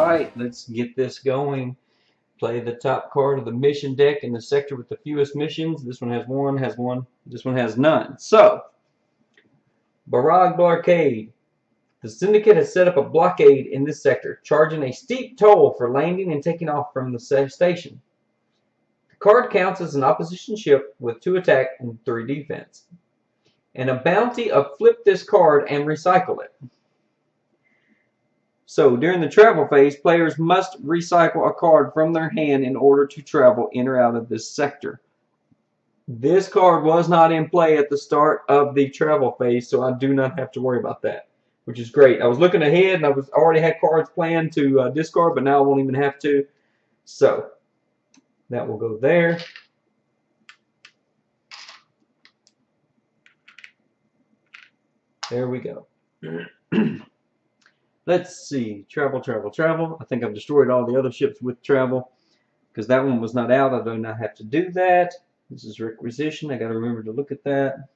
Alright, let's get this going. Play the top card of the mission deck in the sector with the fewest missions. This one has one, this one has none. So, Barrage Blockade. The Syndicate has set up a blockade in this sector, charging a steep toll for landing and taking off from the station. The card counts as an opposition ship with 2 attack and 3 defense. And a bounty of flip this card and recycle it. So, during the travel phase, players must recycle a card from their hand in order to travel in or out of this sector. This card was not in play at the start of the travel phase, so I do not have to worry about that, which is great. I was looking ahead, and I already had cards planned to discard, but now I won't even have to. So, that will go there. There we go. Let's see. Travel, travel, travel. I think I've destroyed all the other ships with travel because that one was not out. I do not have to do that. This is requisition. I got to remember to look at that.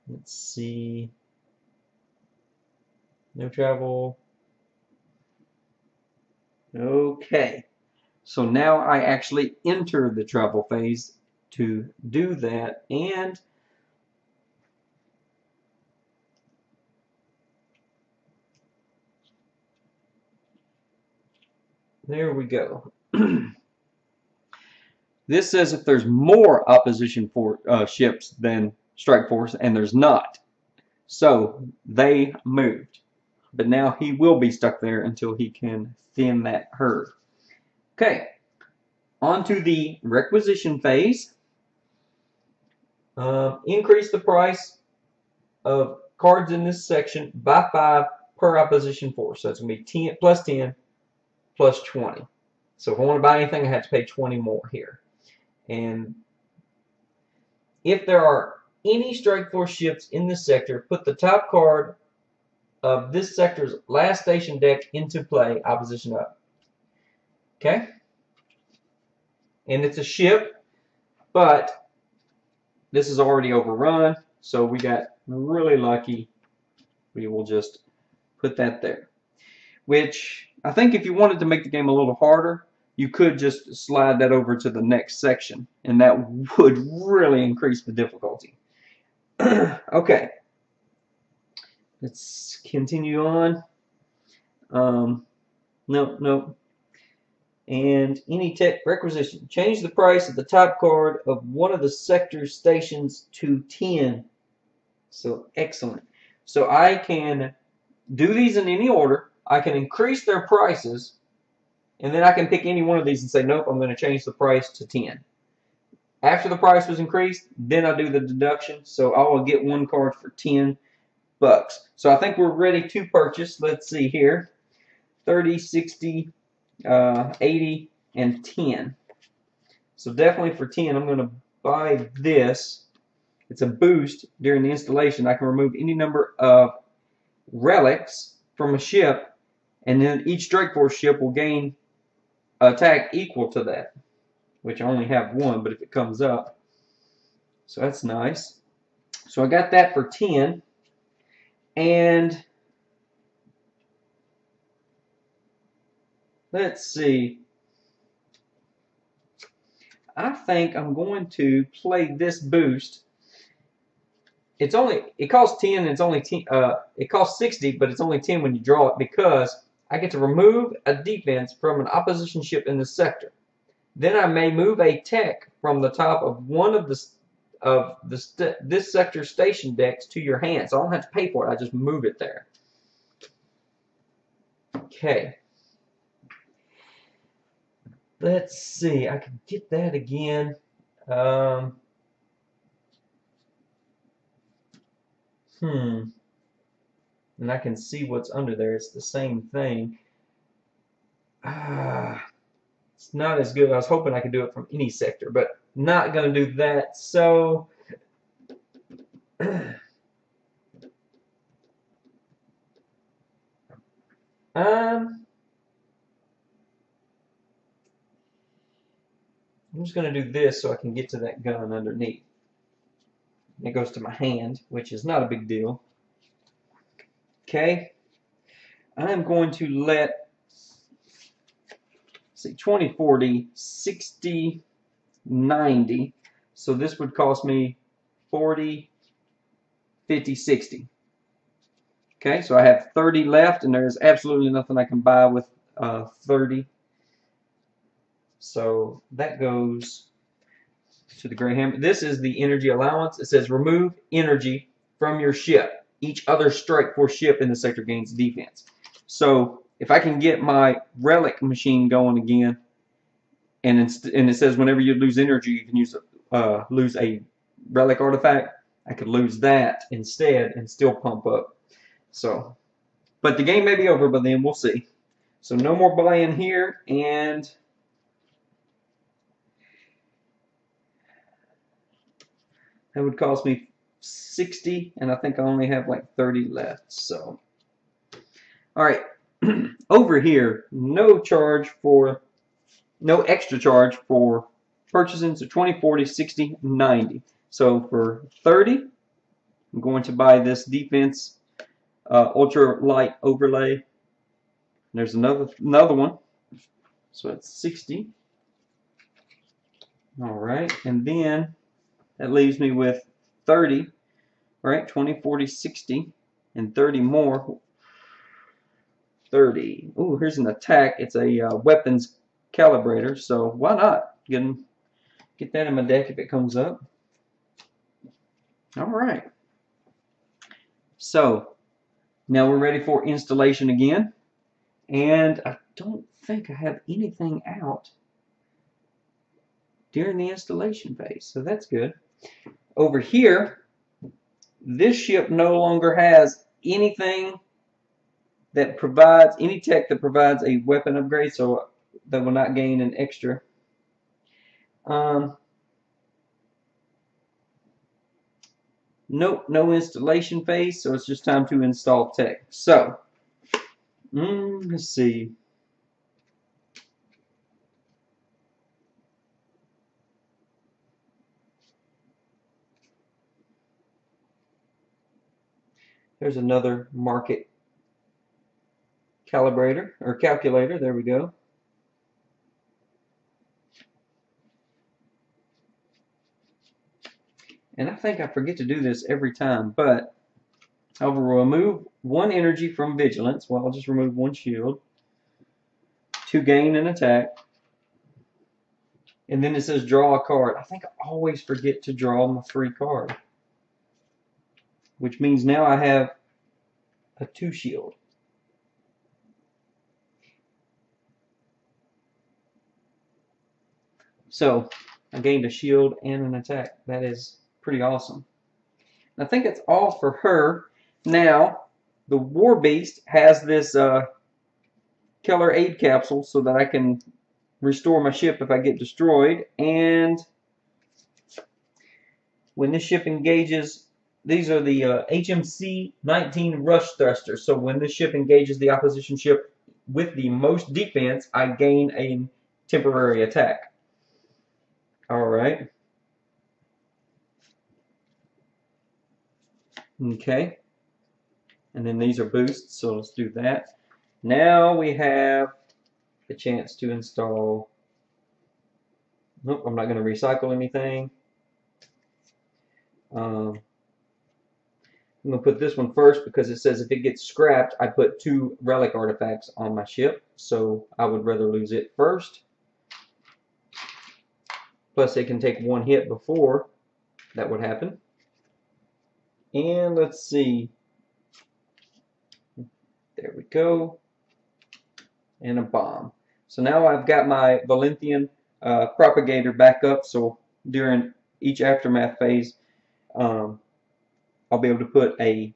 Let's see. No travel. Okay. So now I actually enter the travel phase to do that, and there we go. This says if there's more opposition ships than strike force, and there's not. So they moved. But now he will be stuck there until he can thin that herd. Okay. On to the requisition phase. Increase the price of cards in this section by 5 per opposition force. So it's going to be 10 plus 10 plus 20. So if I want to buy anything, I have to pay 20 more here. And if there are any strike force ships in this sector, put the top card of this sector's last station deck into play, opposition up. Okay? And it's a ship, but this is already overrun, so we got really lucky. We will just put that there. Which, I think if you wanted to make the game a little harder, you could just slide that over to the next section, and that would really increase the difficulty. Okay. Let's continue on. Nope. And any tech requisition. Change the price of the top card of one of the sector stations to 10. So, excellent. So, I can do these in any order. I can increase their prices. And then I can pick any one of these and say, nope, I'm going to change the price to 10. After the price was increased, then I do the deduction. So, I will get one card for 10 bucks. So, I think we're ready to purchase. Let's see here. 30, 60... 80 and 10. So definitely for 10 I'm going to buy this. It's a boost during the installation. I can remove any number of relics from a ship, and then each strike force ship will gain attack equal to that, which I only have one, but if it comes up, so that's nice. So I got that for 10. And let's see. I think I'm going to play this boost. It costs 10 and it's only 10, it costs 60, but it's only 10 when you draw it, because I get to remove a defense from an opposition ship in the sector. Then I may move a tech from the top of one of this sector station decks to your hand. So I don't have to pay for it. I just move it there. Okay. Let's see, I can get that again. And I can see what's under there. It's the same thing. It's not as good. I was hoping I could do it from any sector, but not going to do that. So, I'm just going to do this so I can get to that gun underneath. It goes to my hand, which is not a big deal. Okay. I'm going to let, see, 20, 40, 60, 90. So this would cost me 40, 50, 60. Okay, so I have 30 left, and there's absolutely nothing I can buy with 30. So that goes to the gray hammer. This is the energy allowance. It says remove energy from your ship. Each other strike force ship in the sector gains defense. So if I can get my relic machine going again, and it says whenever you lose energy, you can lose a relic artifact. I could lose that instead and still pump up. So, but the game may be over by then. We'll see. So no more buy-in here, and that would cost me 60, and I think I only have like 30 left. So, all right, over here, no extra charge for purchasing. So 20, 40, 60, 90. So for 30, I'm going to buy this defense ultra light overlay. There's another one. So it's 60. All right, and then that leaves me with 30, right? 20, 40, 60, and 30 more. 30. Ooh, here's an attack. It's a weapons calibrator, so why not? Get that in my deck if it comes up. All right. So now we're ready for installation again, and I don't think I have anything out during the installation phase, so that's good. Over here, this ship no longer has anything that provides any tech that provides a weapon upgrade, so that will not gain an extra. Nope, no installation phase, so it's just time to install tech. So, let's see. There's another market calibrator, or calculator, there we go. And I think I forget to do this every time, but I will remove 1 energy from vigilance. Well, I'll just remove 1 shield to gain an attack. And then it says draw a card. I think I always forget to draw my free card, which means now I have a 2 shield. So I gained a shield and an attack. That is pretty awesome. I think that's all for her. Now, the War Beast has this Keller aid capsule so that I can restore my ship if I get destroyed. And when this ship engages, these are the HMC 19 rush thrusters. So when this ship engages the opposition ship with the most defense, I gain a temporary attack. All right. Okay. And then these are boosts, so let's do that. Now we have the chance to install. Nope, I'm not going to recycle anything. I'm going to put this one first because it says if it gets scrapped, I put 2 relic artifacts on my ship, so I would rather lose it first. Plus, it can take 1 hit before that would happen. And let's see. There we go. And a bomb. So now I've got my Valenthian propagator back up, so during each aftermath phase, I'll be able to put a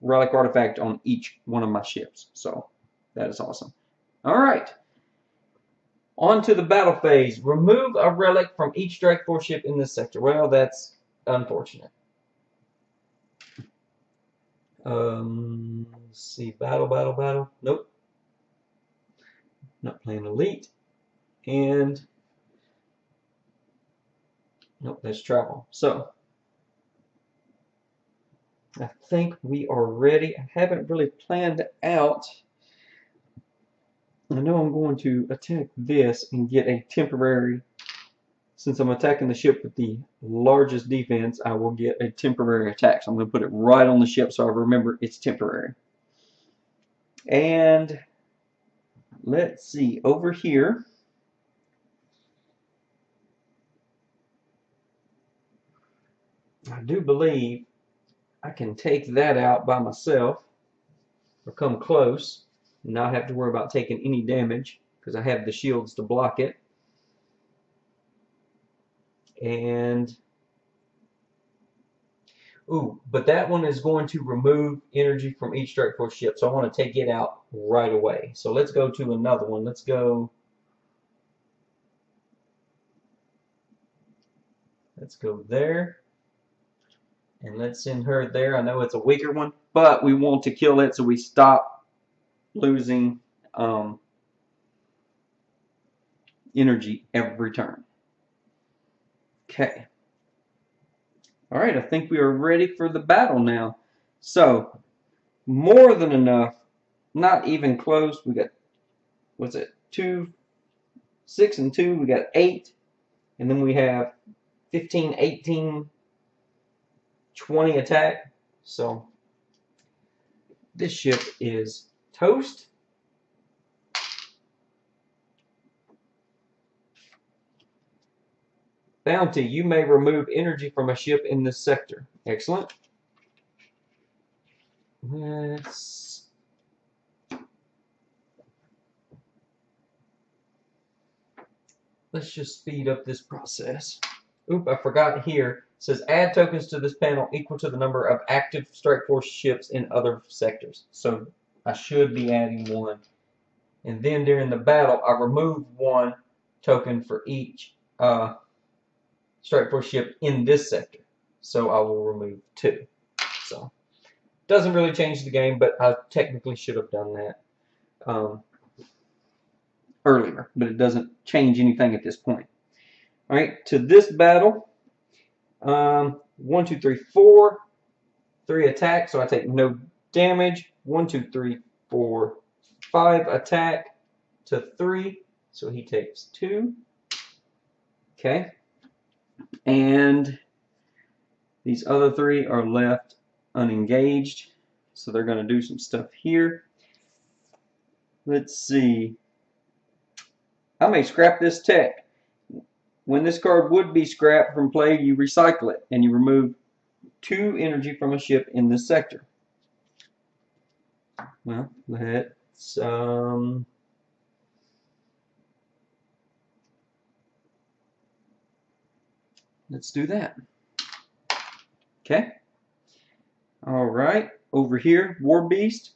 relic artifact on each one of my ships. So that is awesome. All right. On to the battle phase. Remove a relic from each strike force ship in this sector. Well, that's unfortunate. Let's see. Battle. Nope. Not playing elite. And nope, that's travel. So I think we are ready. I haven't really planned out. I know I'm going to attack this and get a temporary. Since I'm attacking the ship with the largest defense, I will get a temporary attack. So I'm going to put it right on the ship so I remember it's temporary. And let's see, over here, I do believe I can take that out by myself or come close and not have to worry about taking any damage because I have the shields to block it. And ooh, but that one is going to remove energy from each Strike Force ship, so I want to take it out right away. So let's go to another one. Let's go there. And let's send her there. I know it's a weaker one, but we want to kill it so we stop losing energy every turn. Okay. All right, I think we are ready for the battle now. So, more than enough, not even close. We got, what's it, 2, 6 and 2, we got 8. And then we have 15, 18, 20 attack. So, this ship is toast. Bounty, you may remove energy from a ship in this sector. Excellent. Let's just speed up this process. Oop, I forgot here. It says add tokens to this panel equal to the number of active Strike Force ships in other sectors. So I should be adding 1. And then during the battle, I remove 1 token for each Strike Force ship in this sector. So I will remove 2. So doesn't really change the game, but I technically should have done that earlier. But it doesn't change anything at this point. All right, to this battle, 1, 2, 3, 4, 3 attack, so I take no damage. 1, 2, 3, 4, 5 attack to 3, so he takes 2. Okay, and these other 3 are left unengaged, so they're going to do some stuff here. Let's see. I may scrap this tech. When this card would be scrapped from play, you recycle it, and you remove 2 energy from a ship in this sector. Well, let's do that. Okay. All right. Over here, War Beast.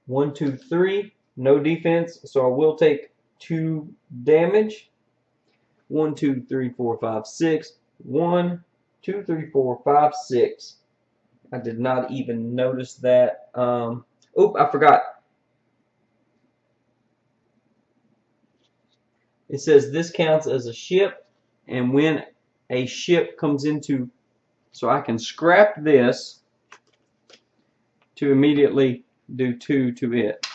1, 2, 3. No defense, so I will take 2 damage. 1, 2, 3, 4, 5, 6. 1, 2, 3, 4, 5, 6. I did not even notice that. Oop, I forgot. It says this counts as a ship, and when a ship comes into, so I can scrap this to immediately do 2 to it.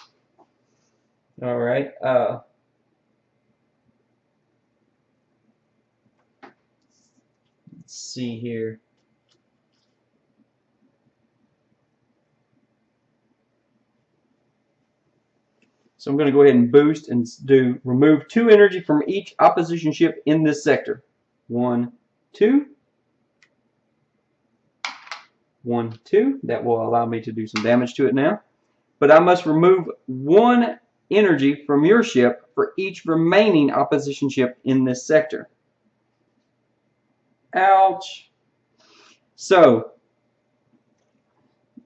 All right. Let's see here. So I'm going to go ahead and boost and do remove 2 energy from each opposition ship in this sector. 1, 2. 1, 2. That will allow me to do some damage to it now. But I must remove 1 energy from your ship for each remaining opposition ship in this sector. Ouch. So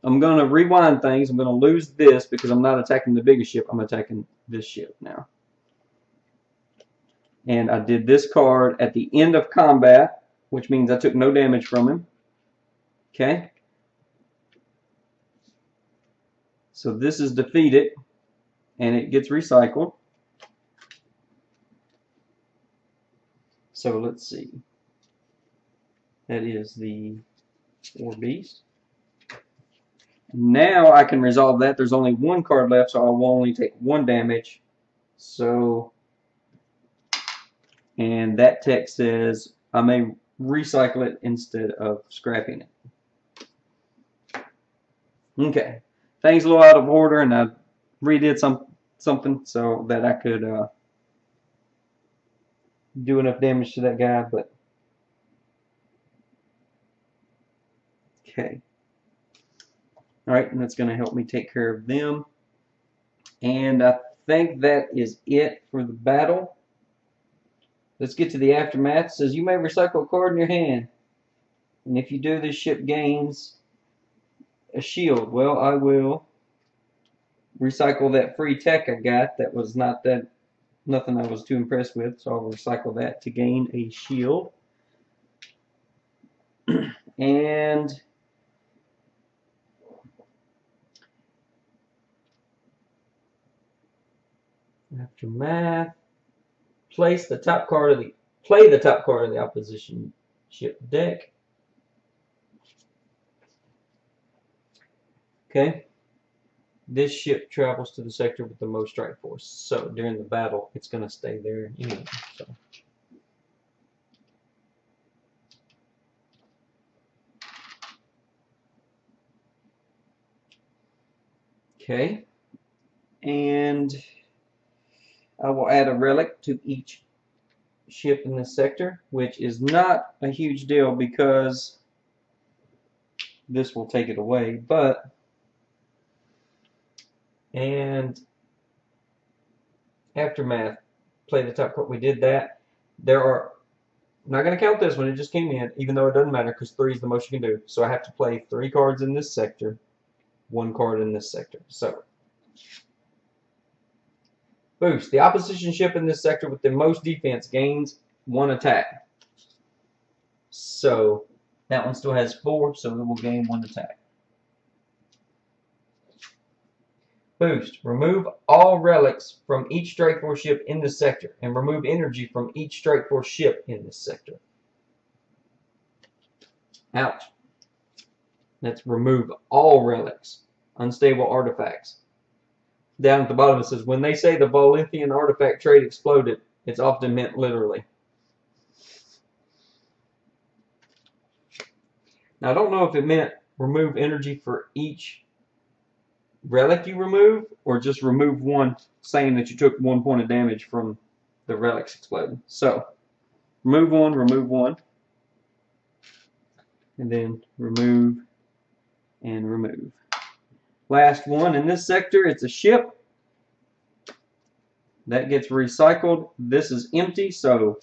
I'm going to rewind things. I'm going to lose this because I'm not attacking the biggest ship. I'm attacking this ship now. And I did this card at the end of combat, which means I took no damage from him. Okay. So this is defeated, and it gets recycled. So let's see. That is the 4 beast. Now I can resolve that. There's only one card left, so I will only take 1 damage. So, and that text says I may recycle it instead of scrapping it. Okay, things a little out of order, and I redid something so that I could do enough damage to that guy. But okay, all right, and that's going to help me take care of them. And I think that is it for the battle. Let's get to the aftermath. It says you may recycle a card in your hand, and if you do, this ship gains a shield. Well, I will recycle that free tech I got. That was nothing I was too impressed with, so I'll recycle that to gain a shield. And aftermath. Play the top card of the opposition ship deck. Okay. This ship travels to the sector with the most strike force. So during the battle, it's going to stay there anyway. So. Okay. And I will add a relic to each ship in this sector, which is not a huge deal because this will take it away. But and aftermath, play the top card. We did that. There are, I'm not going to count this one. It just came in, even though it doesn't matter because 3 is the most you can do. So I have to play 3 cards in this sector, 1 card in this sector. So. Boost. The opposition ship in this sector with the most defense gains 1 attack. So that one still has 4, so it will gain 1 attack. Boost. Remove all relics from each strike force ship in this sector and remove energy from each strike force ship in this sector. Ouch. Let's remove all relics. Unstable artifacts. Down at the bottom it says, when they say the Volithian artifact trade exploded, it's often meant literally. Now I don't know if it meant remove energy for each relic you remove, or just remove 1, saying that you took 1 point of damage from the relics exploding. So, remove 1, and then remove and remove. Last one in this sector, it's a ship. That gets recycled. This is empty, so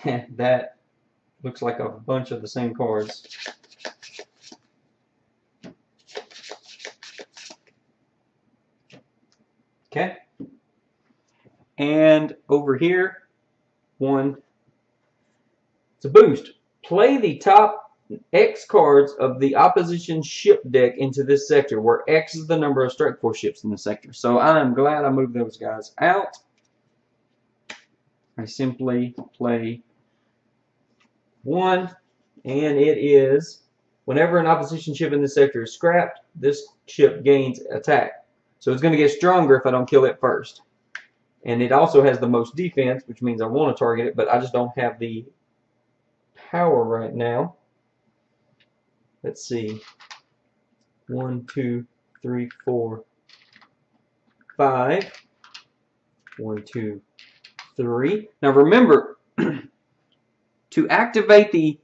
that looks like a bunch of the same cards. Okay. And over here, 1, it's a boost. Play the top X cards of the opposition ship deck into this sector, where X is the number of strike force ships in the sector. So I'm glad I moved those guys out. I simply play 1, and it is, whenever an opposition ship in this sector is scrapped, this ship gains attack. So it's going to get stronger if I don't kill it first. And it also has the most defense, which means I want to target it, but I just don't have the power right now. Let's see. 1, 2, 3, 4, 5. 1, 2, 3. Now remember, to activate the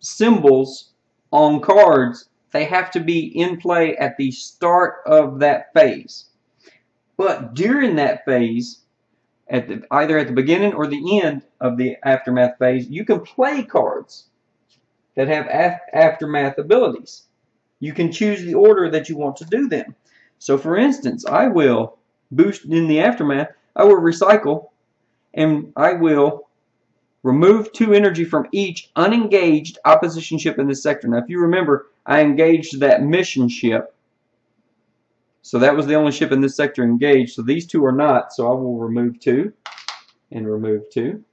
symbols on cards, they have to be in play at the start of that phase. But during that phase, either at the beginning or the end of the aftermath phase, you can play cards that have aftermath abilities. You can choose the order that you want to do them. So for instance, I will boost in the aftermath, I will recycle, and I will remove 2 energy from each unengaged opposition ship in this sector. Now if you remember, I engaged that mission ship. So that was the only ship in this sector engaged. So these 2 are not, so I will remove 2 and remove 2.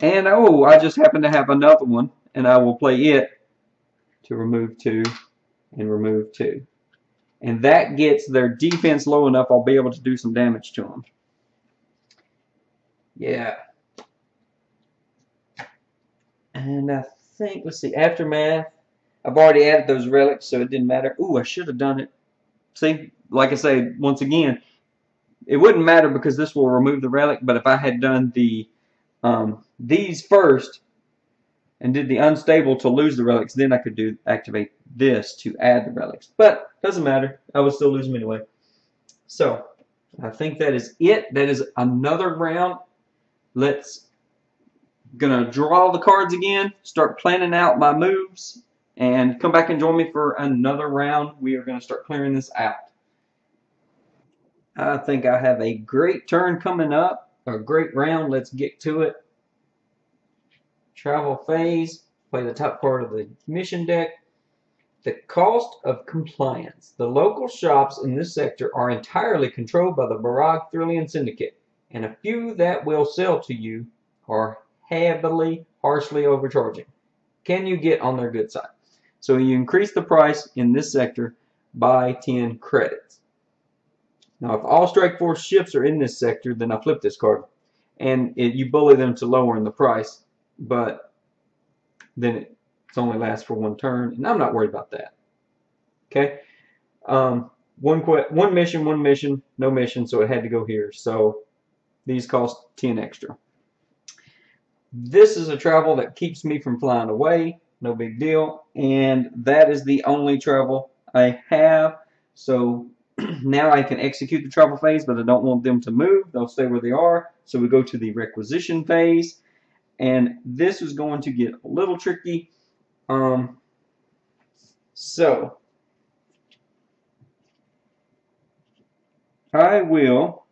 And oh, I just happen to have another one, and I will play it to remove 2 and remove 2. And that gets their defense low enough I'll be able to do some damage to them. Yeah. And I think, let's see, Aftermath. I've already added those relics, so it didn't matter. Ooh, I should have done it. See, like I say, once again, it wouldn't matter because this will remove the relic, but if I had done the these first and did the unstable to lose the relics, then I could activate this to add the relics. But doesn't matter. I would still lose them anyway. So I think that is it. That is another round. Gonna draw the cards again, start planning out my moves, and come back and join me for another round. We are gonna start clearing this out. I think I have a great turn coming up, a great round. Let's get to it. Travel phase, play the top card of the mission deck. The cost of compliance. The local shops in this sector are entirely controlled by the Barag Thrillian Syndicate, and a few that will sell to you are heavily, harshly overcharging. Can you get on their good side? So you increase the price in this sector by 10 credits. Now, if all Strike Force ships are in this sector, then I flip this card, and you bully them to lowering the price, but then it only lasts for one turn, and I'm not worried about that. Okay, one mission, no mission, so it had to go here. So these cost 10 extra. This is a travel that keeps me from flying away, no big deal, and that is the only travel I have. So now I can execute the travel phase, but I don't want them to move. They'll stay where they are. So we go to the requisition phase, and this is going to get a little tricky. So I will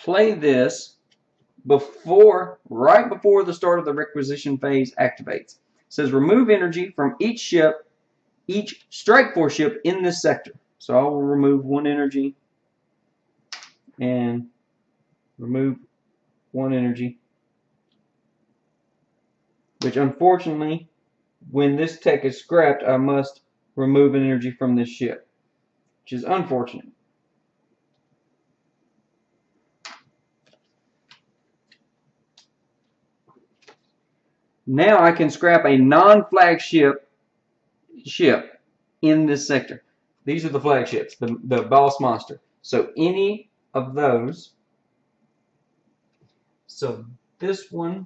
play this right before the start of the requisition phase activates. It says remove energy from each Strike Force ship in this sector. So I will remove 1 energy and remove 1 energy, which unfortunately, when this tech is scrapped, I must remove an energy from this ship, which is unfortunate. Now I can scrap a non-flagship ship in this sector. These are the flagships, the boss monster. So any of those. So this one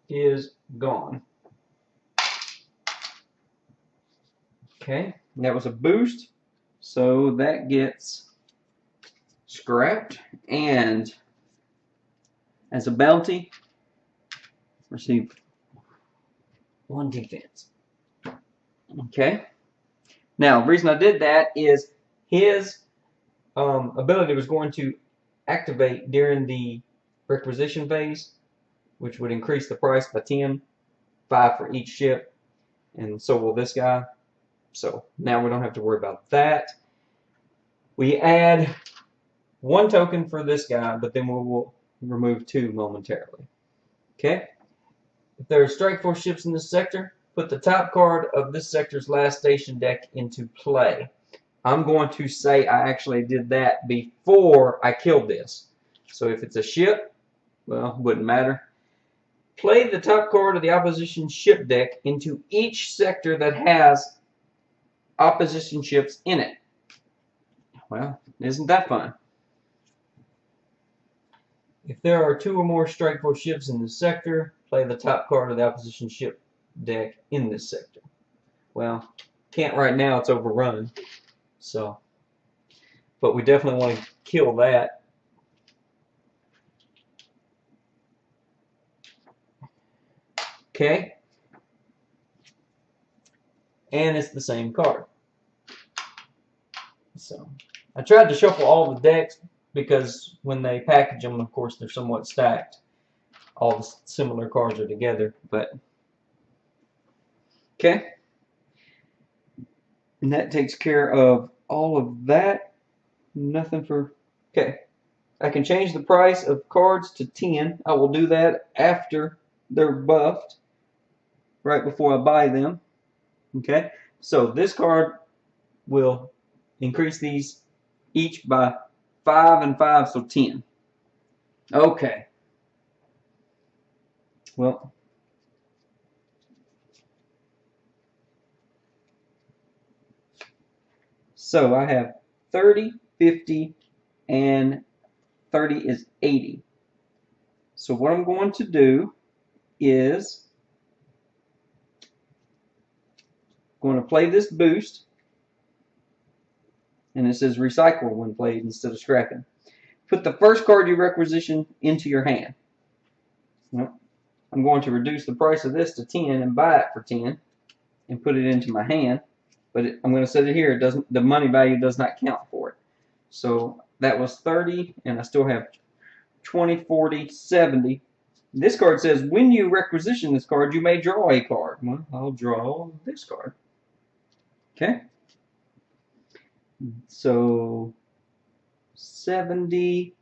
is gone. Okay, that was a boost. So that gets scrapped, and as a bounty, receive 1 defense. Okay. Now, the reason I did that is his ability was going to activate during the requisition phase, which would increase the price by 10, 5 for each ship, and so will this guy. So now we don't have to worry about that. We add 1 token for this guy, but then we will remove 2 momentarily. Okay. If there are Strike Force ships in this sector, put the top card of this sector's last station deck into play. I'm going to say I actually did that before I killed this. So if it's a ship, well, it wouldn't matter. Play the top card of the opposition ship deck into each sector that has opposition ships in it. Well, isn't that fun? If there are 2 or more Strike Force ships in this sector, play the top card of the opposition ship deck in this sector. Well, can't right now, it's overrun. So, but we definitely want to kill that. Okay. And it's the same card. So, I tried to shuffle all the decks, because when they package them, of course, they're somewhat stacked. All the similar cards are together, but okay. And that takes care of all of that. Nothing for, okay. I can change the price of cards to 10. I will do that after they're buffed, right before I buy them. Okay, so this card will increase these each by 5 and 5, so 10. Okay. Well, so I have 30, 50, and 30 is 80. So what I'm going to do is going to play this boost, and it says recycle when played instead of scrapping. Put the first card you requisition into your hand. Well, I'm going to reduce the price of this to 10 and buy it for 10 and put it into my hand, but I'm going to set it here. It doesn't. The money value does not count for it. So that was 30, and I still have 20, 40, 70. This card says when you requisition this card, you may draw a card. Well, I'll draw this card. Okay. So 70.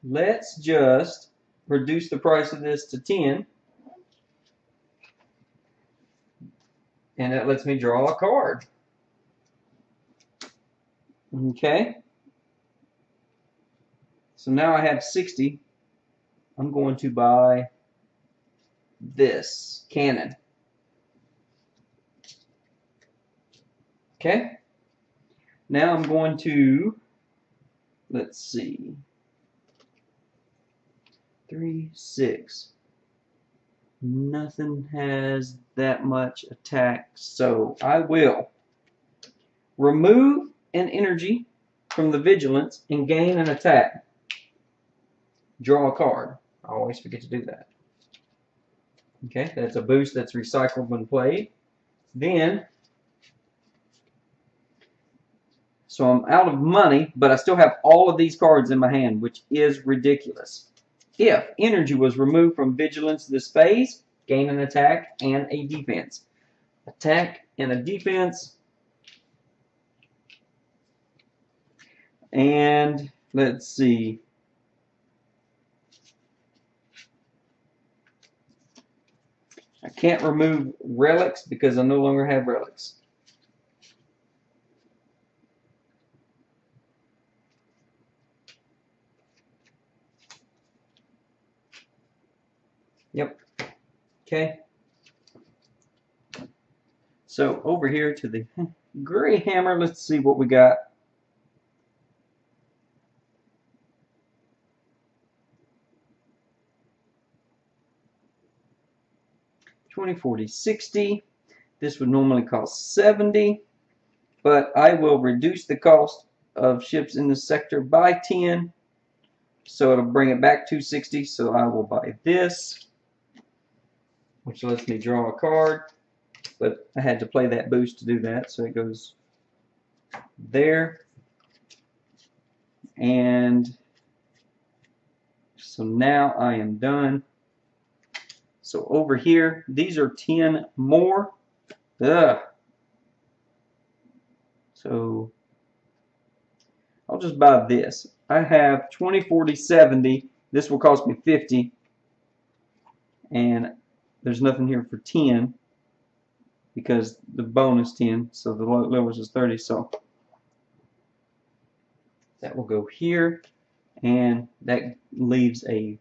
Let's just reduce the price of this to 10. And that lets me draw a card. Okay. So now I have 60. I'm going to buy this cannon. Okay. Now I'm going to, let's see, 3, 6. Nothing has that much attack, so I will remove an energy from the vigilance and gain an attack. Draw a card. I always forget to do that. Okay, that's a boost that's recycled when played. Then, so I'm out of money, but I still have all of these cards in my hand, which is ridiculous. If energy was removed from vigilance this phase, gain an attack and a defense. Attack and a defense. And let's see. I can't remove relics because I no longer have relics. Yep. Okay. So over here to the gray hammer, let's see what we got. $20, $40, $60. This would normally cost $70, but I will reduce the cost of ships in the sector by 10, so it'll bring it back to $60. So I will buy this, which lets me draw a card, but I had to play that boost to do that, so it goes there. And so now I am done. So over here, these are 10 more. Ugh. So I'll just buy this. I have 20, 40, 70. This will cost me 50. And there's nothing here for 10 because the bonus 10. So the lowest is 30. So that will go here. And that leaves a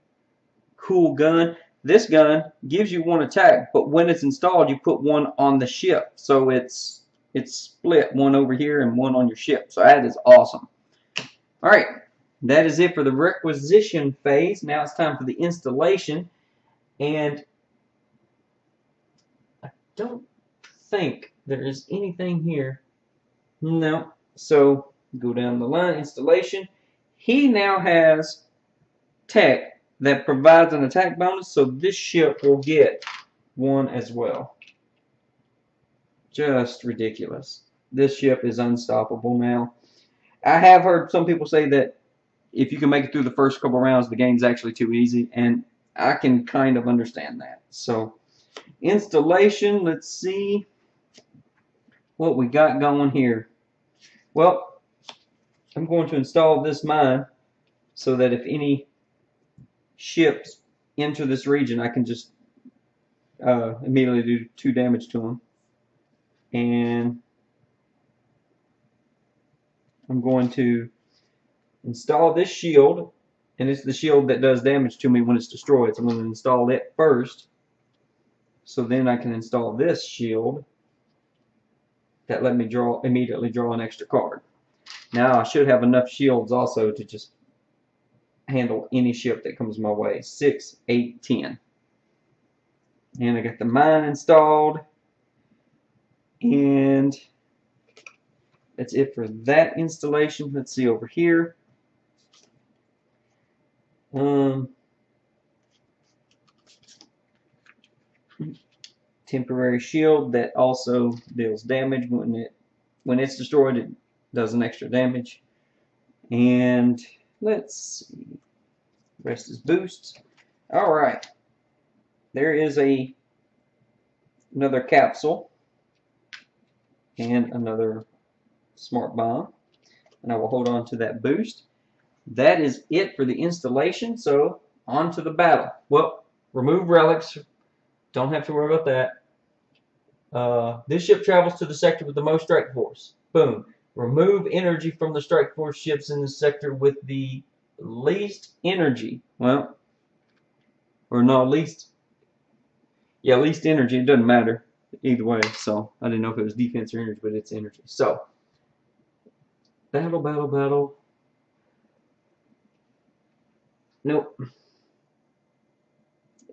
cool gun. This gun gives you one attack, but when it's installed, you put one on the ship. So it's split, one over here and one on your ship. So that is awesome. All right, that is it for the requisition phase. Now it's time for the installation. And I don't think there is anything here. No. So go down the line, installation. He now has tech that provides an attack bonus, so this ship will get one as well. Just ridiculous. This ship is unstoppable now. I have heard some people say that if you can make it through the first couple rounds, the game's actually too easy, and I can kind of understand that. So, installation, let's see what we got going here. Well, I'm going to install this mine so that if any ships enter this region, I can just immediately do 2 damage to them. And I'm going to install this shield, and it's the shield that does damage to me when it's destroyed. So I'm going to install it first, so then I can install this shield that let me immediately draw an extra card. Now I should have enough shields also to just handle any ship that comes my way. 6, 8, 10. And I got the mine installed, and that's it for that installation. Let's see over here. Temporary shield that also deals damage when it's destroyed. It does an extra damage. And let's see, rest is boosts. All right, there is another capsule and another smart bomb, and I will hold on to that boost. That is it for the installation. So on to the battle. Well, remove relics. Don't have to worry about that. This ship travels to the sector with the most strike force. Boom. Remove energy from the strike force ships in the sector with the least energy. Well, or no, least energy. It doesn't matter either way. So I didn't know if it was defense or energy, but it's energy. So battle. Nope.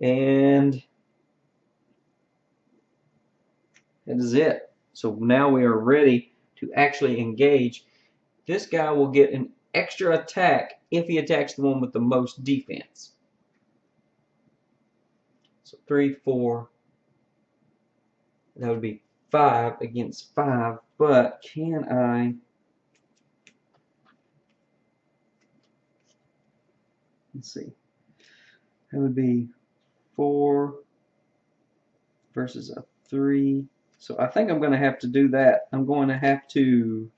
And that is it. So now we are ready to actually engage. This guy will get an extra attack if he attacks the one with the most defense. So 3, 4. That would be 5 against 5. But can I? Let's see. That would be 4 versus a 3. So I think I'm going to have to do that. I'm going to have to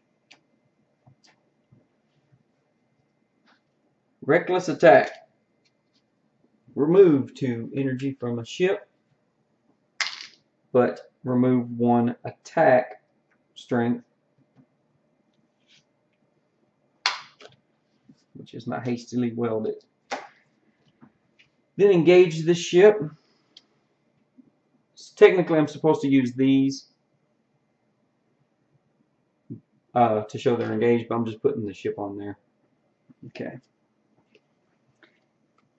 reckless attack. Remove 2 energy from a ship, but remove 1 attack strength, which is my hastily welded. Then engage this ship. So technically, I'm supposed to use these to show they're engaged, but I'm just putting the ship on there. Okay.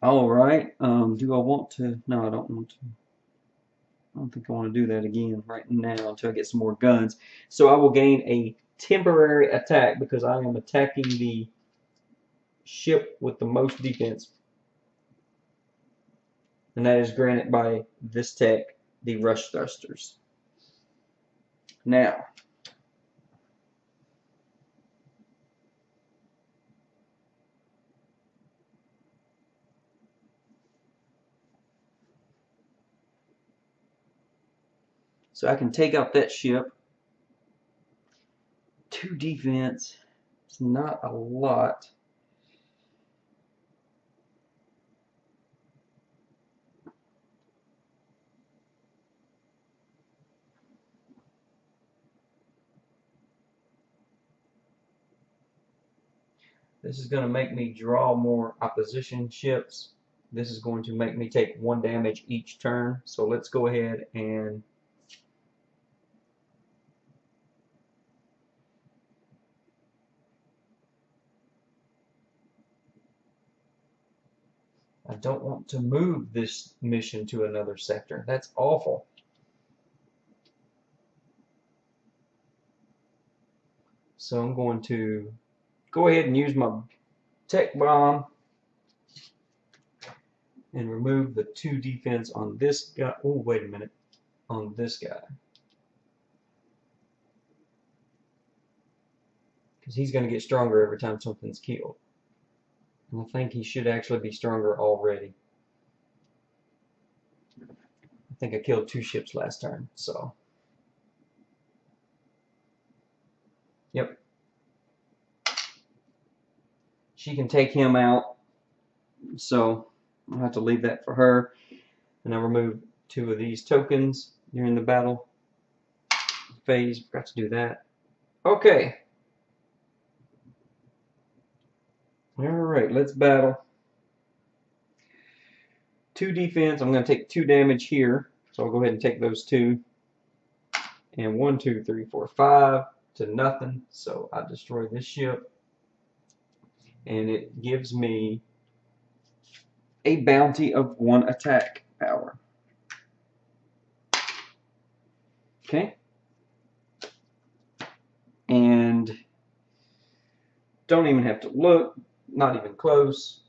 All right. Do I want to? No, I don't want to. I don't think I want to do that again right now until I get some more guns. So I will gain a temporary attack because I am attacking the ship with the most defense. And that is granted by this tech, the rush thrusters. Now, so I can take out that ship. 2 defense. It's not a lot. This is going to make me draw more opposition ships. This is going to make me take 1 damage each turn. So let's go ahead and I don't want to move this mission to another sector. That's awful. So I'm going to go ahead and use my tech bomb and remove the 2 defense on this guy. Oh, wait a minute. On this guy. Because he's going to get stronger every time something's killed. And I think he should actually be stronger already. I think I killed 2 ships last turn, so. Yep. She can take him out, so I'll have to leave that for her. And I'll remove 2 of these tokens during the battle phase. Forgot to do that. Okay. Alright, let's battle. 2 defense. I'm going to take 2 damage here. So I'll go ahead and take those 2. And 1, 2, 3, 4, 5 to nothing. So I destroy this ship. And it gives me a bounty of 1 attack power. Okay. And don't even have to look. Not even close.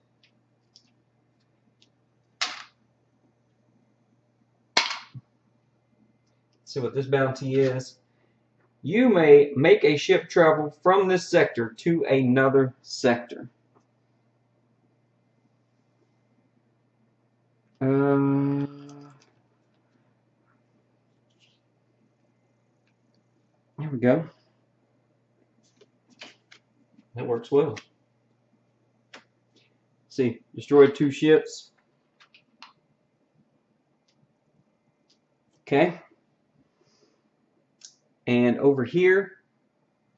See what this bounty is. You may make a ship travel from this sector to another sector. There we go. That works well. See, destroyed 2 ships. Okay. And over here,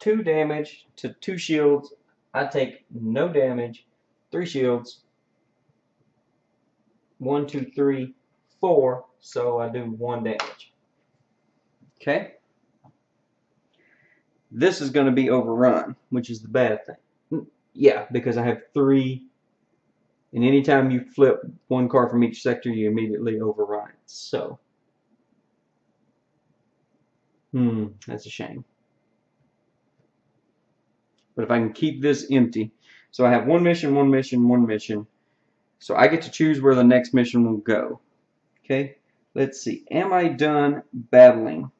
2 damage to 2 shields. I take no damage. 3 shields. 1, 2, 3, 4. So I do 1 damage. Okay. This is going to be overrun, which is the bad thing. Yeah, because I have 3. And anytime you flip 1 card from each sector, you immediately overrun it. So, that's a shame. But if I can keep this empty, so I have 1 mission, 1 mission, 1 mission. So I get to choose where the next mission will go. Okay, let's see. Am I done battling?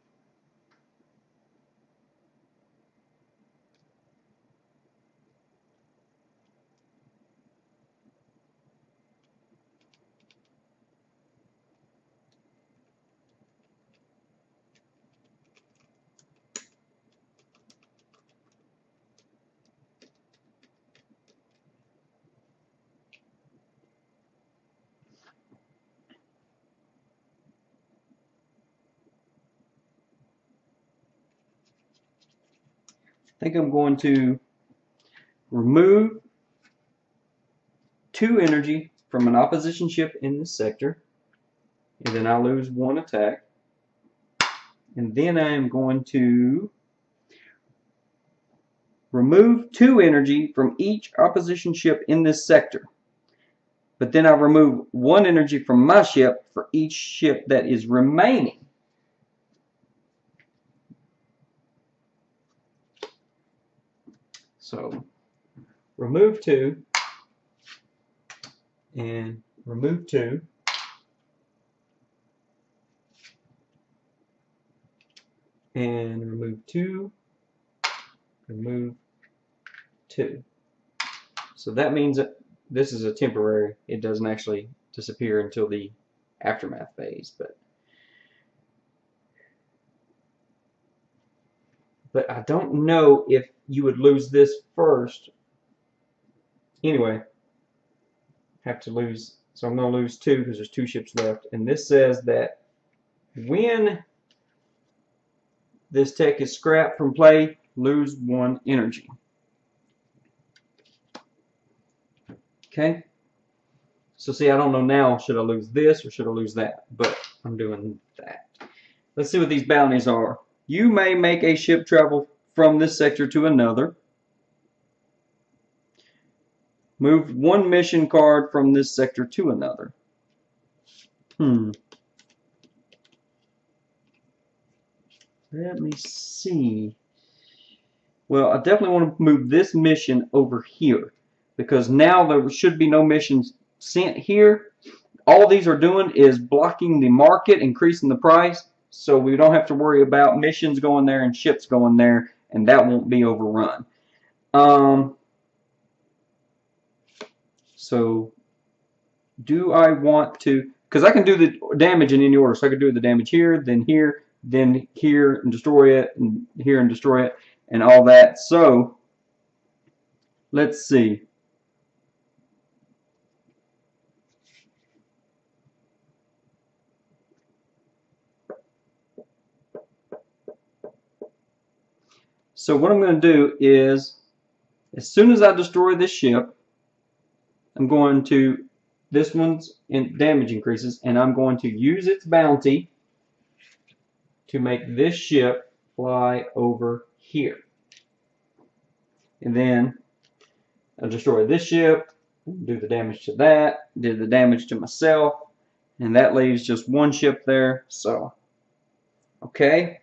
I think I'm going to remove 2 energy from an opposition ship in this sector, and then I'll lose 1 attack. And then I am going to remove 2 energy from each opposition ship in this sector. But then I'll remove 1 energy from my ship for each ship that is remaining. So, remove 2, and remove 2, and remove 2, remove 2. So that means that this is a temporary. It doesn't actually disappear until the aftermath phase, but I don't know if you would lose this first. Anyway, have to lose. So I'm going to lose 2 because there's 2 ships left. And this says that when this tech is scrapped from play, lose 1 energy. Okay. So see, I don't know now, should I lose this or should I lose that? But I'm doing that. Let's see what these bounties are. You may make a ship travel from this sector to another. Move 1 mission card from this sector to another. Let me see. Well, I definitely want to move this mission over here, because now there should be no missions sent here. All these are doing is blocking the market, increasing the price, so we don't have to worry about missions going there and ships going there, and that won't be overrun. So do I want to, because I can do the damage in any order. So I could do the damage here, then here and destroy it, and here and destroy it, and all that. So let's see. So what I'm going to do is, as soon as I destroy this ship, I'm going to, this one's in damage increases, and I'm going to use its bounty to make this ship fly over here. And then I'll destroy this ship, do the damage to that, did the damage to myself, and that leaves just one ship there. So, okay.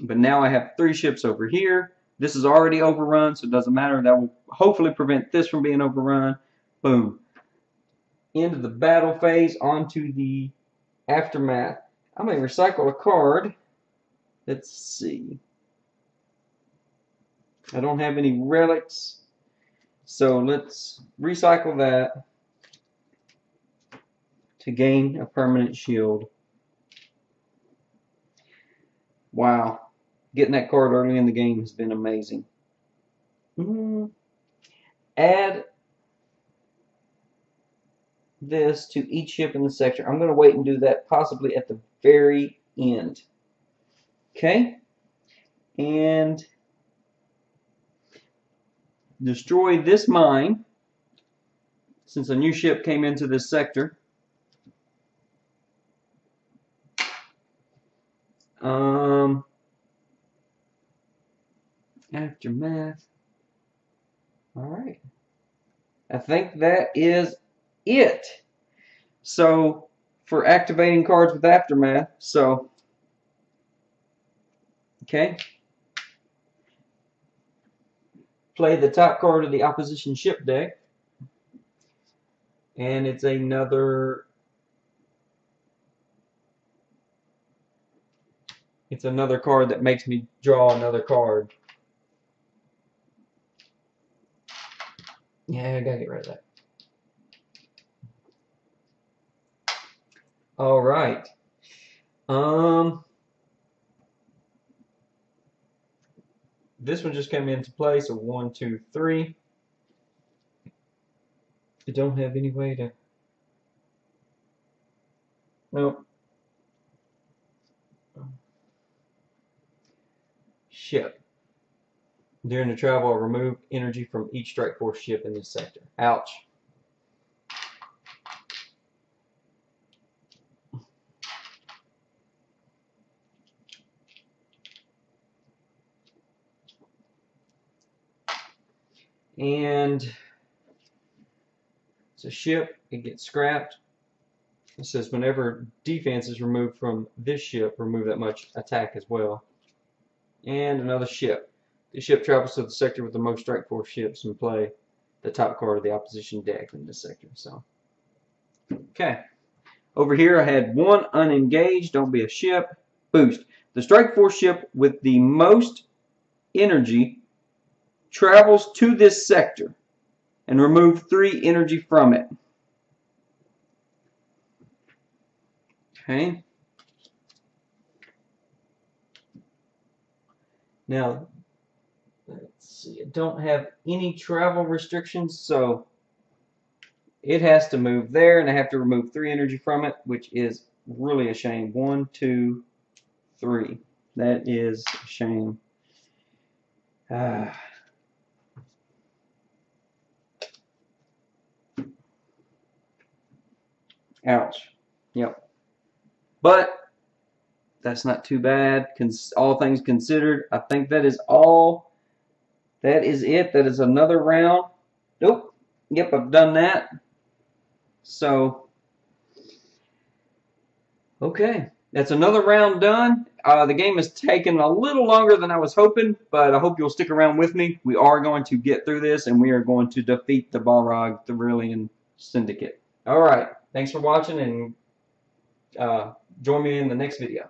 But now I have 3 ships over here. This is already overrun, so it doesn't matter. That will hopefully prevent this from being overrun. Boom. End of the battle phase, onto the aftermath. I'm going to recycle a card. Let's see. I don't have any relics, so let's recycle that to gain a permanent shield. Wow. Getting that card early in the game has been amazing. Add this to each ship in the sector. I'm going to wait and do that possibly at the very end. Okay? And destroy this mine, since a new ship came into this sector. Aftermath. Alright. I think that is it. So, for activating cards with Aftermath, so, okay. Play the top card of the opposition ship deck. And it's another card that makes me draw another card. Yeah, I gotta get rid of that. Alright. This one just came into play, so 1, 2, 3. I don't have any way to... Nope. Ship. During the travel, I'll remove energy from each strike force ship in this sector. Ouch. And it's a ship, it gets scrapped. It says whenever defense is removed from this ship, remove that much attack as well. And another ship. The ship travels to the sector with the most strike force ships and play the top card of the opposition deck in this sector. So, okay. Over here I had 1 unengaged, don't be a ship. Boost. The strike force ship with the most energy travels to this sector and remove 3 energy from it. Okay. Now, let's see. I don't have any travel restrictions, so it has to move there, and I have to remove 3 energy from it, which is really a shame. 1, 2, 3. That is a shame. Ouch. Yep. But that's not too bad. All things considered, I think that is all. That is it. That is another round. Nope. Yep, I've done that. So, okay. That's another round done. The game has taken a little longer than I was hoping, but I hope you'll stick around with me. We are going to get through this, and we are going to defeat the Balrog Thrillian Syndicate. Alright. Thanks for watching, and join me in the next video.